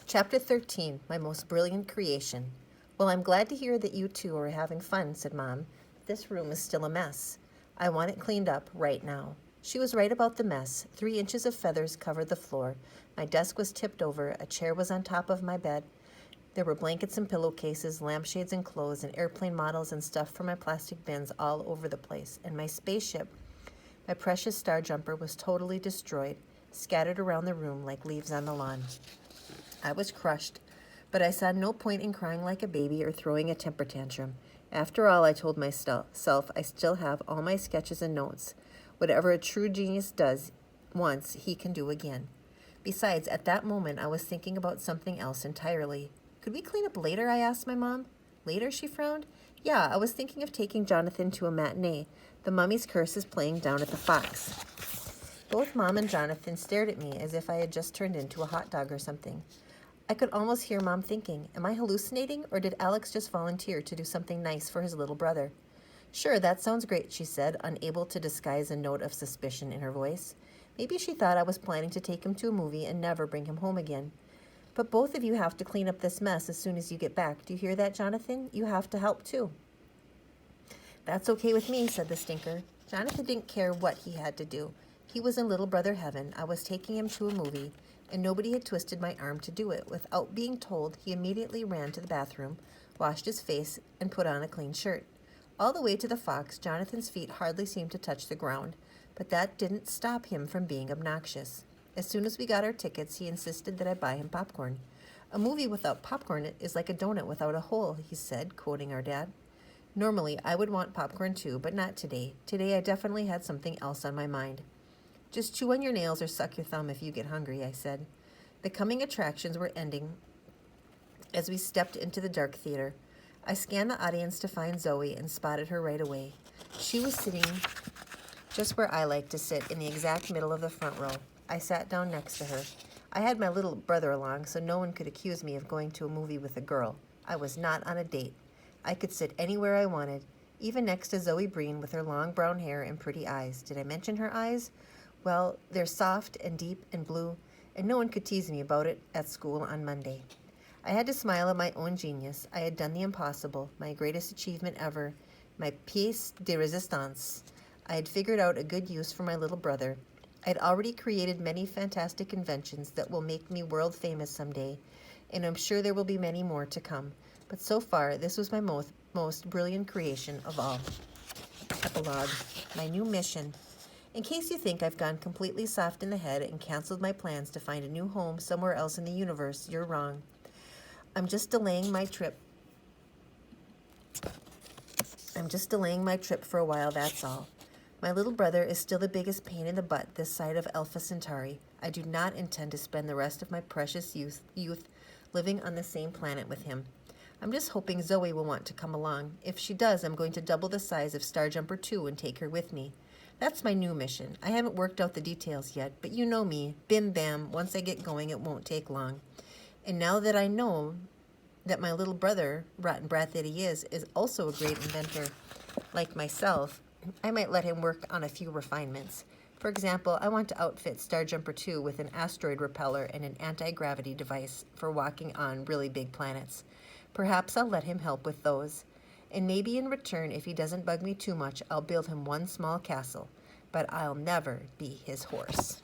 Chapter 13, my most brilliant creation. Well, I'm glad to hear that you two are having fun, said Mom. This room is still a mess. I want it cleaned up right now. She was right about the mess. 3 inches of feathers covered the floor. My desk was tipped over. A chair was on top of my bed. There were blankets and pillowcases, lampshades and clothes, and airplane models and stuff from my plastic bins all over the place. And my spaceship, my precious star jumper, was totally destroyed, scattered around the room like leaves on the lawn. I was crushed, but I saw no point in crying like a baby or throwing a temper tantrum. After all, I told myself, I still have all my sketches and notes. Whatever a true genius does once, he can do again. Besides, at that moment, I was thinking about something else entirely. Could we clean up later? I asked my mom. Later, she frowned. Yeah, I was thinking of taking Jonathan to a matinee. The Mummy's Curse is playing down at the Fox. Both Mom and Jonathan stared at me as if I had just turned into a hot dog or something. I could almost hear Mom thinking, am I hallucinating, or did Alex just volunteer to do something nice for his little brother? Sure, that sounds great, she said, unable to disguise a note of suspicion in her voice. Maybe she thought I was planning to take him to a movie and never bring him home again. But both of you have to clean up this mess as soon as you get back. Do you hear that, Jonathan? You have to help, too. That's okay with me, said the stinker. Jonathan didn't care what he had to do. He was in little brother heaven. I was taking him to a movie, and nobody had twisted my arm to do it. Without being told, he immediately ran to the bathroom, washed his face, and put on a clean shirt. All the way to the Fox, Jonathan's feet hardly seemed to touch the ground, but that didn't stop him from being obnoxious. As soon as we got our tickets, he insisted that I buy him popcorn. A movie without popcorn is like a donut without a hole, he said, quoting our dad. Normally, I would want popcorn too, but not today. Today, I definitely had something else on my mind. Just chew on your nails or suck your thumb if you get hungry, I said. The coming attractions were ending as we stepped into the dark theater. I scanned the audience to find Zoe and spotted her right away. She was sitting just where I like to sit, in the exact middle of the front row. I sat down next to her. I had my little brother along, so no one could accuse me of going to a movie with a girl. I was not on a date. I could sit anywhere I wanted, even next to Zoe Breen with her long brown hair and pretty eyes. Did I mention her eyes? Well, they're soft and deep and blue, and no one could tease me about it at school on Monday. I had to smile at my own genius. I had done the impossible, my greatest achievement ever, my pièce de résistance. I had figured out a good use for my little brother. I had already created many fantastic inventions that will make me world famous someday, and I'm sure there will be many more to come. But so far, this was my most brilliant creation of all. Epilogue, my new mission. In case you think I've gone completely soft in the head and canceled my plans to find a new home somewhere else in the universe, you're wrong. I'm just delaying my trip for a while, that's all. My little brother is still the biggest pain in the butt this side of Alpha Centauri. I do not intend to spend the rest of my precious youth living on the same planet with him. I'm just hoping Zoe will want to come along. If she does, I'm going to double the size of Star Jumper 2 and take her with me. That's my new mission. I haven't worked out the details yet, but you know me. Bim bam, once I get going, it won't take long. And now that I know that my little brother, rotten brat that he is also a great inventor like myself, I might let him work on a few refinements. For example, I want to outfit Star Jumper 2 with an asteroid repeller and an anti-gravity device for walking on really big planets. Perhaps I'll let him help with those. And maybe in return, if he doesn't bug me too much, I'll build him one small castle. But I'll never be his horse.